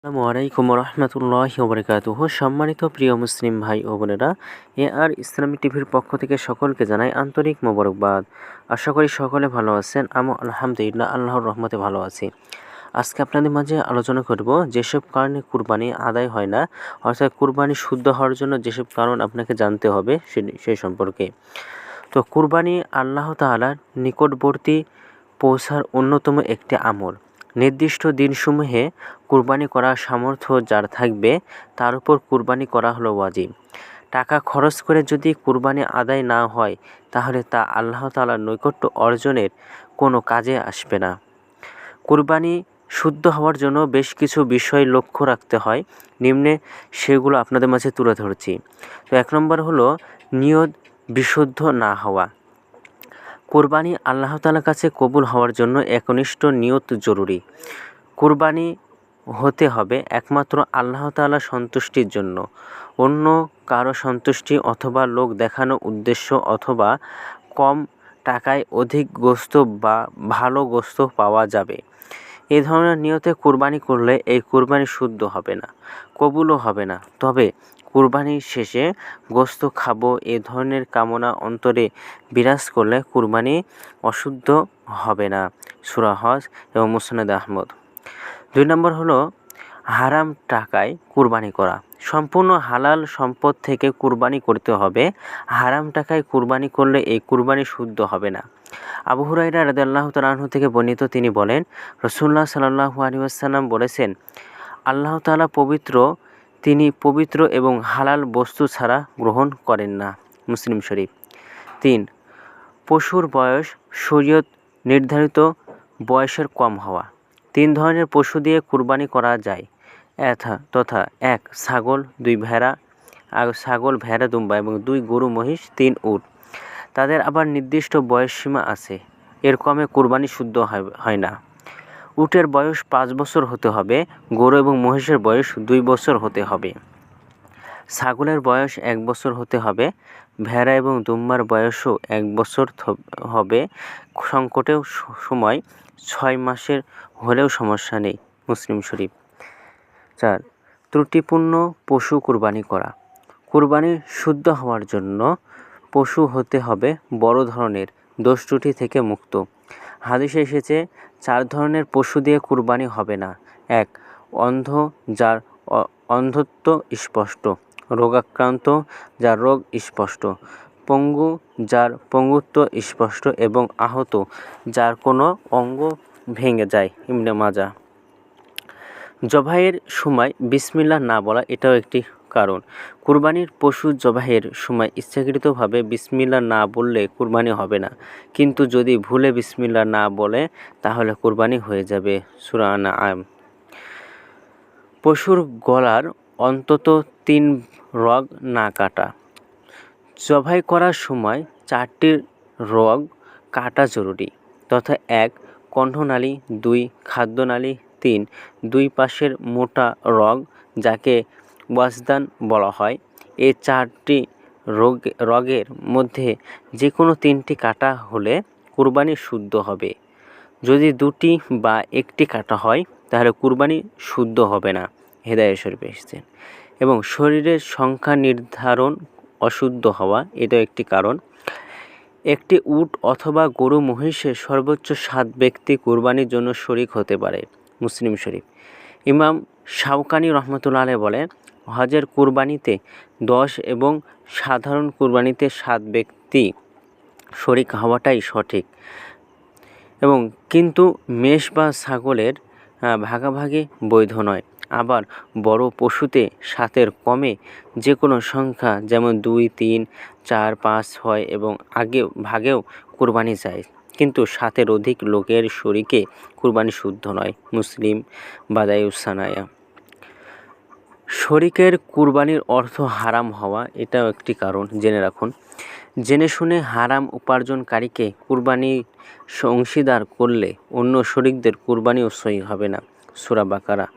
আসসালামু আলাইকুম রহমতুল্লাহি ওবরাকাতুহু। সম্মানিত প্রিয় মুসলিম ভাই ও বোনেরা, আর ইসলামী টিভির পক্ষ থেকে সকলকে জানাই আন্তরিক মোবারকবাদ। আশা করি সকলে ভালো আছেন। আমি আলহামদুলিল্লাহ আল্লাহর রহমতে ভালো আছি। আজকে আপনাদের মাঝে আলোচনা করব যেসব কারণে কুরবানি আদায় হয় না, অর্থাৎ কুরবানি শুদ্ধ হওয়ার জন্য যেসব কারণ আপনাকে জানতে হবে সেই সম্পর্কে। তো কুরবানি আল্লাহ তাআলার নিকটবর্তী পৌঁছার অন্যতম একটি আমল। নির্দিষ্ট দিনসমূহে কুরবানি করার সামর্থ্য যার থাকবে তার উপর কুরবানি করা হলো ওয়াজিব। টাকা খরচ করে যদি কুরবানি আদায় না হয় তাহলে তা আল্লাহ তাআলার নৈকট্য অর্জনের কোনো কাজে আসবে না। কুরবানি শুদ্ধ হওয়ার জন্য বেশ কিছু বিষয় লক্ষ্য রাখতে হয়। নিম্নে সেগুলো আপনাদের মাঝে তুলে ধরছি। তো 1 নম্বর হলো নিয়ত বিশুদ্ধ না হওয়া। কুরবানি আল্লাহ তাআলার কাছে কবুল হওয়ার জন্য একনিষ্ঠ নিয়ত জরুরি। কুরবানি হতে হবে একমাত্র আল্লাহ তাআলার সন্তুষ্টির জন্য। অন্য কারো সন্তুষ্টি অথবা লোক দেখানো উদ্দেশ্য অথবা কম টাকায় অধিক গোশত বা ভালো গোশত পাওয়া যাবে, এ ধরনের নিয়তে কুরবানি করলে এই কুরবানি শুদ্ধ হবে না, কবুলও হবে না। তবে কুরবানির শেষে গোশত খাবো এ ধরনের কামনা অন্তরে বিরাজ করলে কুরবানি অশুদ্ধ হবে না। সূরা হজ এবং মুসনাদ আহমদ। 2 নম্বর হলো হারাম টাকায় কুরবানি করা। সম্পূর্ণ হালাল সম্পদ থেকে কুরবানি করতে হবে। হারাম টাকায় কুরবানি করলে এই কুরবানি শুদ্ধ হবে না। আবু হুরায়রা রাদিয়াল্লাহু তাআলা আনহু থেকে বর্ণিত, তিনি বলেন, রাসূলুল্লাহ সাল্লাল্লাহু আলাইহি ওয়াসাল্লাম বলেছেন, আল্লাহ তাআলা পবিত্র, তিনি পবিত্র এবং হালাল বস্তু ছাড়া গ্রহণ করেন না। মুসলিম শরীফ। 3. পশুর বয়স শরীয়ত নির্ধারিত বয়সের কম হওয়া। 3 ধরনের পশু দিয়ে কুরবানি করা যায় তথা 1 ছাগল, 2 ভেড়া, ছাগল, ভেড়া, দুম্বা এবং 2 গরু, মহিষ, 3 উট। তাদের আবার নির্দিষ্ট বয়সসীমা আছে, এর কমে কুরবানি শুদ্ধ হয় না। উটের বয়স 5 বছর হতে হবে, গরু এবং মহিষের বয়স 2 বছর হতে হবে, ছাগলের বয়স 1 বছর হতে হবে, ভেড়া এবং দুম্বার বয়সও 1 বছর হবে। সংকটের সময় 6 মাসের হলেও সমস্যা নেই। মুসলিম শরীফ। 4. ত্রুটিপূর্ণ পশু কুরবানি করা। কুরবানি শুদ্ধ হওয়ার জন্য পশু হতে হবে বড় ধরনের, দোষ ত্রুটি থেকে মুক্ত। হাদিসে এসেছে 4 ধরনের পশু দিয়ে কুরবানি হবে না। 1. অন্ধ, যার অন্ধত্ব স্পষ্ট, রোগাক্রান্ত, যার রোগ স্পষ্ট, পঙ্গু, যার পঙ্গুত্ব স্পষ্ট এবং আহত, যার কোনো অঙ্গ ভেঙে যায়। ইবনে মাজাহ। জবাইয়ের সময় বিসমিল্লাহ না বলা এটাও একটি কারণ। কুরবানির পশু জবাইয়ের সময় ইচ্ছাকৃতভাবে বিসমিল্লাহ না বললে কুরবানি হবে না, কিন্তু যদি ভুলে বিসমিল্লাহ না বলে তাহলে কুরবানি হয়ে যাবে। সূরা আনআম। পশুর গলার অন্তত 3 রগ না কাটা। জবাই করার সময় 4টি রগ কাটা জরুরি, তথা 1 কণ্ঠনালী, 2 খাদ্যনালী, 3 2 পাশের মোটা রগ যাকে ওয়াজদান বলা হয়। এই 4টি রগের মধ্যে যে কোনো 3টি কাটা হলে কুরবানি শুদ্ধ হবে। যদি 2টি বা 1টি কাটা হয় তাহলে কুরবানি শুদ্ধ হবে না। হেদায়েত শরীফে এসেছে। এবং শরীরের সংখ্যা নির্ধারণ অশুদ্ধ হওয়া এটাও একটি কারণ। একটি উট অথবা গরু মহিষের সর্বোচ্চ 7 ব্যক্তি কুরবানির জন্য শরীক হতে পারে। মুসলিম শরীফ। ইমাম শাওকানি রহমতুল্লাহ আলাইহি বলেন, হজের কুরবানিতে 10 এবং সাধারণ কুরবানিতে 7 ব্যক্তি শরীক হওয়াটাই সঠিক, এবং কিন্তু মেষ বা ছাগলের ভাগাভাগি বৈধ নয়। আবার বড় পশুতে 7-এর কমে যে কোনো সংখ্যা, যেমন 2, 3, 4, 5, 6 এবং ভাগেও কুরবানি যায়, কিন্তু 7-এর অধিক লোকের শরীকে কুরবানি শুদ্ধ নয়। মুসলিম বাদায়ুসানায়া। শরীকের কুরবানির অর্থ হারাম হওয়া এটাও একটি কারণ, জেনে রাখুন। জেনে শুনে হারাম উপার্জনকারীকে কুরবানির অংশীদার করলে অন্য শরীকদের কুরবানিও সহিহ হবে না। সূরা বাকারা।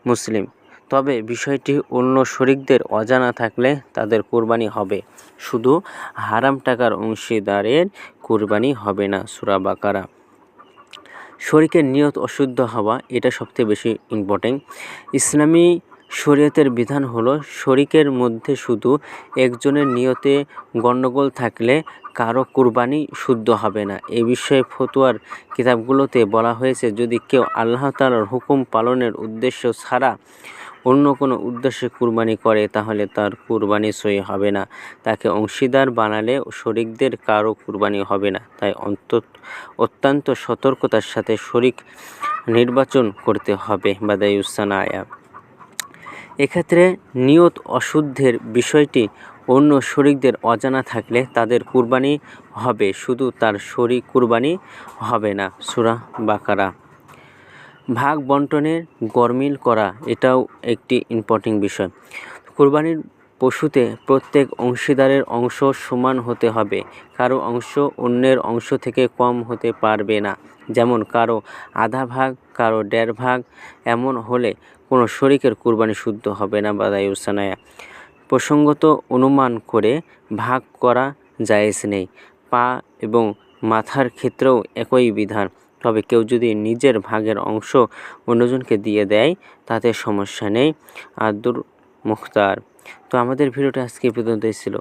মুসলিম। তবে বিষয়টি অন্য শরীকদের অজানা থাকলে তাদের কুরবানি হবে, শুধু হারাম টাকার অংশীদারের কুরবানি হবে না। সূরা বাকারা। শরীকের নিয়ত অশুদ্ধ হওয়া এটা সবথেকে বেশি ইম্পর্টেন্ট। ইসলামী শরীয়তের বিধান হলো শরীকের মধ্যে শুধু একজনের নিয়তে গণ্ডগোল থাকলে কারো কুরবানি শুদ্ধ হবে না। এ বিষয়ে ফতোয়ার কিতাবগুলোতে বলা হয়েছে, যদি কেউ আল্লাহ তাআলার হুকুম পালনের উদ্দেশ্য ছাড়া অন্য কোনো উদ্দেশ্যে কুরবানি করে তাহলে তার কুরবানি সহি হবে না। তাকে অংশীদার বানালে শরীকদের কারো কুরবানি হবে না। তাই অত্যন্ত সতর্কতার সাথে শরীক নির্বাচন করতে হবে। বাদায়ুসানায়া। এক্ষেত্রে নিয়ত অশুদ্ধের বিষয়টি অন্য শরীকদের অজানা থাকলে তাদের কুরবানি হবে, শুধু তার শরীক কুরবানি হবে না। সূরা বাকারা। ভাগ বন্টনের গরমিল করা এটাও একটি ইম্পর্টেন্ট বিষয়। কুরবানির পশুতে প্রত্যেক অংশীদারের অংশ সমান হতে হবে। কারো অংশ অন্যের অংশ থেকে কম হতে পারবে না। যেমন কারো আধা ভাগ, কারো 1.5 ভাগ। এমন হলে কোনো শরীকের কুরবানি শুদ্ধ হবে না। বাদায়ুসানায়া। প্রসঙ্গত অনুমান করে ভাগ করা জায়েজ নেই। পা এবং মাথার ক্ষেত্রেও একই বিধান। তবে কেউ যদি নিজের ভাগের অংশ অন্যজনকে দিয়ে দেয় তাতে সমস্যা নেই। আব্দুল মুখতার। তো আমাদের ভিডিওটি আজকে এই পর্যন্তই ছিল।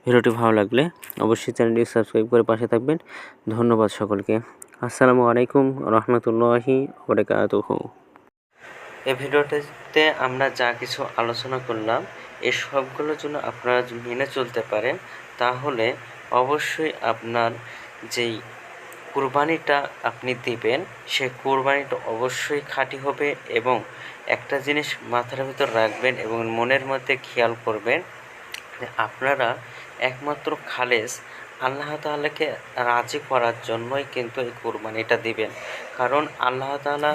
ভিডিওটি ভালো লাগলে অবশ্যই চ্যানেলটি সাবস্ক্রাইব করে পাশে থাকবেন। ধন্যবাদ সকলকে। আসসালামু আলাইকুম রহমতুল্লাহি ওয়া বারাকাতুহু। এই ভিডিওটিতে আমরা যা কিছু আলোচনা করলাম এই সবগুলোর জন্য আপনারা মেনে চলতে পারেন, তাহলে অবশ্যই আপনার যেই কুরবানিটা আপনি দিবেন সে কুরবানিটা অবশ্যই খাঁটি হবে। এবং একটা জিনিস মাথার ভিতর রাখবেন এবং মনের মধ্যে খেয়াল করবেন যে আপনারা একমাত্র খালেস আল্লাহ তাআলাকে রাজি করার জন্যই কিন্তু এই কুরবানিটা দিবেন। কারণ আল্লাহ তাআলা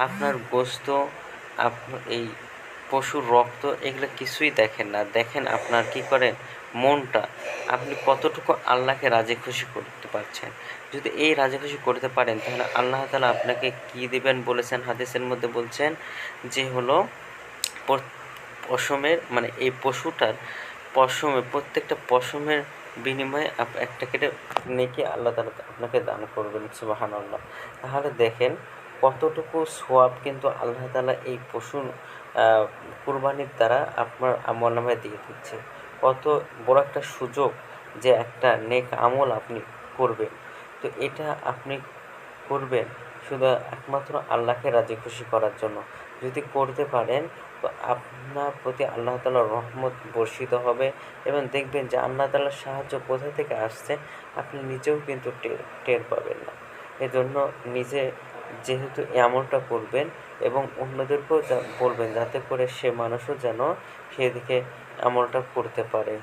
আপনার গোশত, এই পশুর রক্ত এগুলো কিছুই দেখেন না, দেখেন আপনার কি করেন মনটা, আপনি কতটুকু আল্লাহকে রাজি খুশি করতে পারছেন। যদি এই রাজি খুশি করতে পারেন তাহলে আল্লাহ তাআলা আপনাকে কি দিবেন বলেছেন, হাদিসের মধ্যে বলছেন যে হলো পশমের মানে এই পশুটার প্রত্যেকটা পশমের বিনিময়ে একটা কেটে নেকি আল্লাহ তাআলা আপনাকে দান করবেন। সুবহানাল্লাহ। তাহলে দেখেন কতটুকু সওয়াব কিন্তু আল্লাহ তাআলা এই পশুর কুরবানির দ্বারা আপনার আমলনামায় দিয়ে দিচ্ছে। কত বড় একটা সুযোগ যে একটা নেক আমল আপনি করবেন। তো এটা আপনি করবেন শুধু একমাত্র আল্লাহকে রাজি খুশি করার জন্য। যদি করতে পারেন তো আপনার প্রতি আল্লাহ তাআলার রহমত বর্ষিত হবে এবং দেখবেন যে আল্লাহ তাআলার সাহায্য কোথা থেকে আসছে আপনি নিজেও কিন্তু টের পাবেন না। এজন্য নিজে যেহেতু আমলটা করবেন এবং অন্যদেরকেও বলবেন যাতে করে সে মানুষও যেন সেদিকে আমলটা করতে পারে।